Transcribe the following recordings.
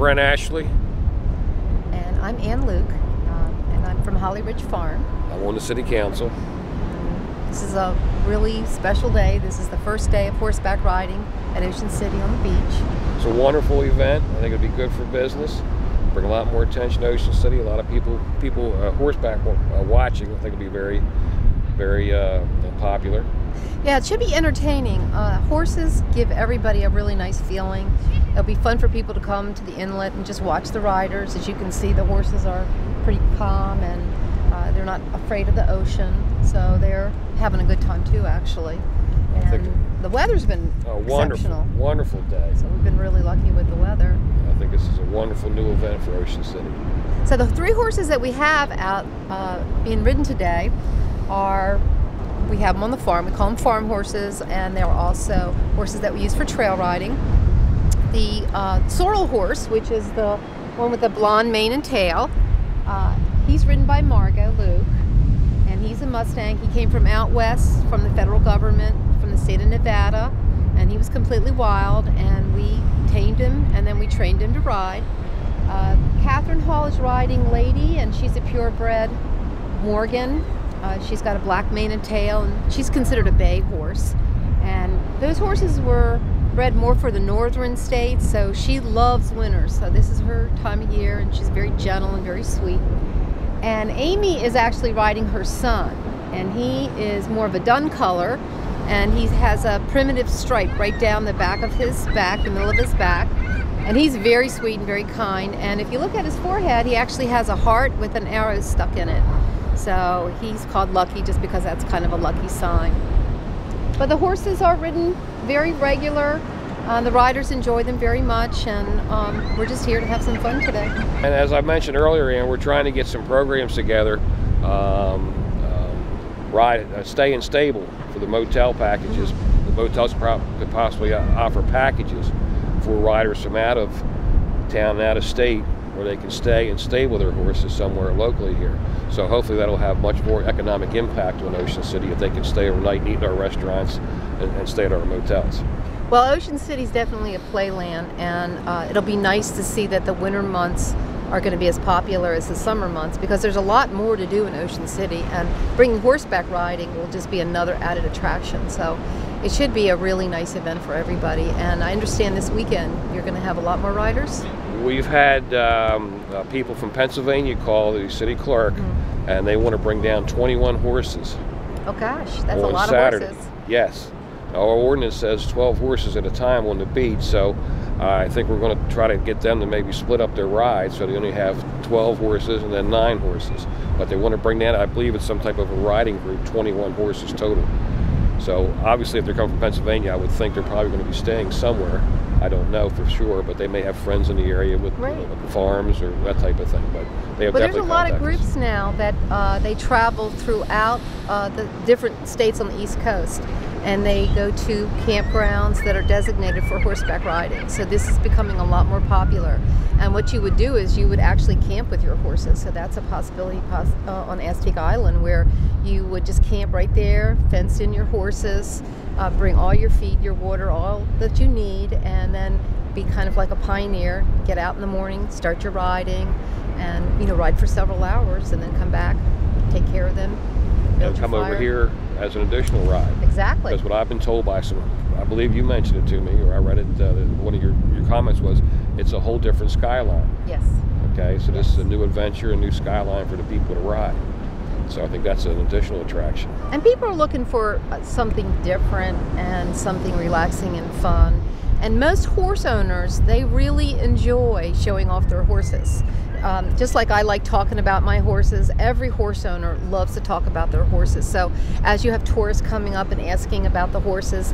Brent Ashley. And I'm Ann Luke, and I'm from Holly Ridge Farm. I'm on the City Council. This is a really special day. This is the first day of horseback riding at Ocean City on the beach. It's a wonderful event. I think it'll be good for business. Bring a lot more attention to Ocean City. A lot of people horseback watching. I think it'll be very, very popular. Yeah, it should be entertaining. Horses give everybody a really nice feeling. It'll be fun for people to come to the inlet and just watch the riders. As you can see, the horses are pretty calm and they're not afraid of the ocean, so they're having a good time too, actually. And the weather's been exceptional. Wonderful day. So we've been really lucky with the weather. I think this is a wonderful new event for Ocean City. So the 3 horses that we have out being ridden today are, we have them on the farm. We call them farm horses, and they're also horses that we use for trail riding. The sorrel horse, which is the one with the blonde mane and tail, he's ridden by Margot Luke, and he's a Mustang. He came from out west from the federal government, from the state of Nevada, and he was completely wild, and we tamed him and then we trained him to ride. Catherine Hall is riding Lady, and she's a purebred Morgan. She's got a black mane and tail, and she's considered a bay horse. And those horses were bred more for the northern states, so she loves winters. So this is her time of year, and she's very gentle and very sweet. And Amy is actually riding her son, and he is more of a dun color, and he has a primitive stripe right down the back of his back, the middle of his back. And he's very sweet and very kind. And if you look at his forehead, he actually has a heart with an arrow stuck in it. So he's called Lucky just because that's kind of a lucky sign. But the horses are ridden very regular. The riders enjoy them very much, and we're just here to have some fun today. And as I mentioned earlier, Ann, we're trying to get some programs together, stay in stable for the motel packages. The motels could possibly offer packages for riders from out of town and out of state, where they can stay and stable their horses somewhere locally here. So hopefully that'll have much more economic impact on Ocean City if they can stay overnight and eat in our restaurants and stay at our motels. Well, Ocean City is definitely a playland, and it'll be nice to see that the winter months are going to be as popular as the summer months, because there's a lot more to do in Ocean City, and bringing horseback riding will just be another added attraction. So it should be a really nice event for everybody. And I understand this weekend you're going to have a lot more riders. We've had people from Pennsylvania call the city clerk, and they want to bring down 21 horses. Oh gosh, that's a lot Saturday. of horses. Yes. Our ordinance says 12 horses at a time on the beach, so I think we're going to try to get them to maybe split up their rides, so they only have 12 horses and then 9 horses. But they want to bring down, I believe it's some type of a riding group, 21 horses total. So obviously if they're coming from Pennsylvania, I would think they're probably going to be staying somewhere. I don't know for sure, but they may have friends in the area with farms or that type of thing. But they have there's a lot of groups now that they travel throughout the different states on the East Coast, and they go to campgrounds that are designated for horseback riding. So this is becoming a lot more popular. And what you would do is you would actually camp with your horses. So that's a possibility on Aztec Island, where you would just camp right there, fence in your horses, bring all your feed, your water, all that you need, and then be kind of like a pioneer. Get out in the morning, start your riding, and ride for several hours, and then come back, take care of them. And come over here as an additional ride. Exactly. Because what I've been told by some, I believe you mentioned it to me, or I read it, one of your comments was, it's a whole different skyline. Yes. Okay, so this is a new adventure, a new skyline for the people to ride. So I think that's an additional attraction. And people are looking for something different and something relaxing and fun. And most horse owners, they really enjoy showing off their horses. Just like I like talking about my horses, every horse owner loves to talk about their horses. So as you have tourists coming up and asking about the horses,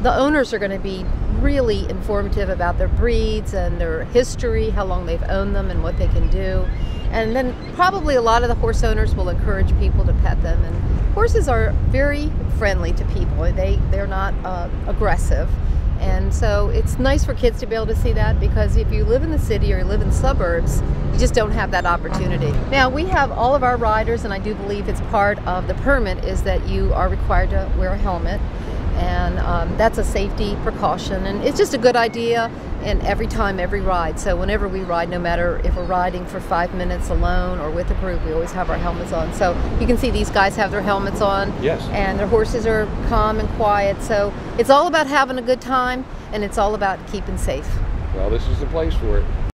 the owners are going to be really informative about their breeds and their history, how long they've owned them and what they can do. And then probably a lot of the horse owners will encourage people to pet them. And horses are very friendly to people. They're not aggressive. And so it's nice for kids to be able to see that, because if you live in the city or you live in suburbs, you just don't have that opportunity. Now, we have all of our riders, and I do believe it's part of the permit, is that you are required to wear a helmet. And that's a safety precaution, and it's just a good idea and every time, every ride. So whenever we ride, no matter if we're riding for 5 minutes alone or with a group, we always have our helmets on. So you can see these guys have their helmets on. Yes. And their horses are calm and quiet. So it's all about having a good time, and it's all about keeping safe. Well, this is the place for it.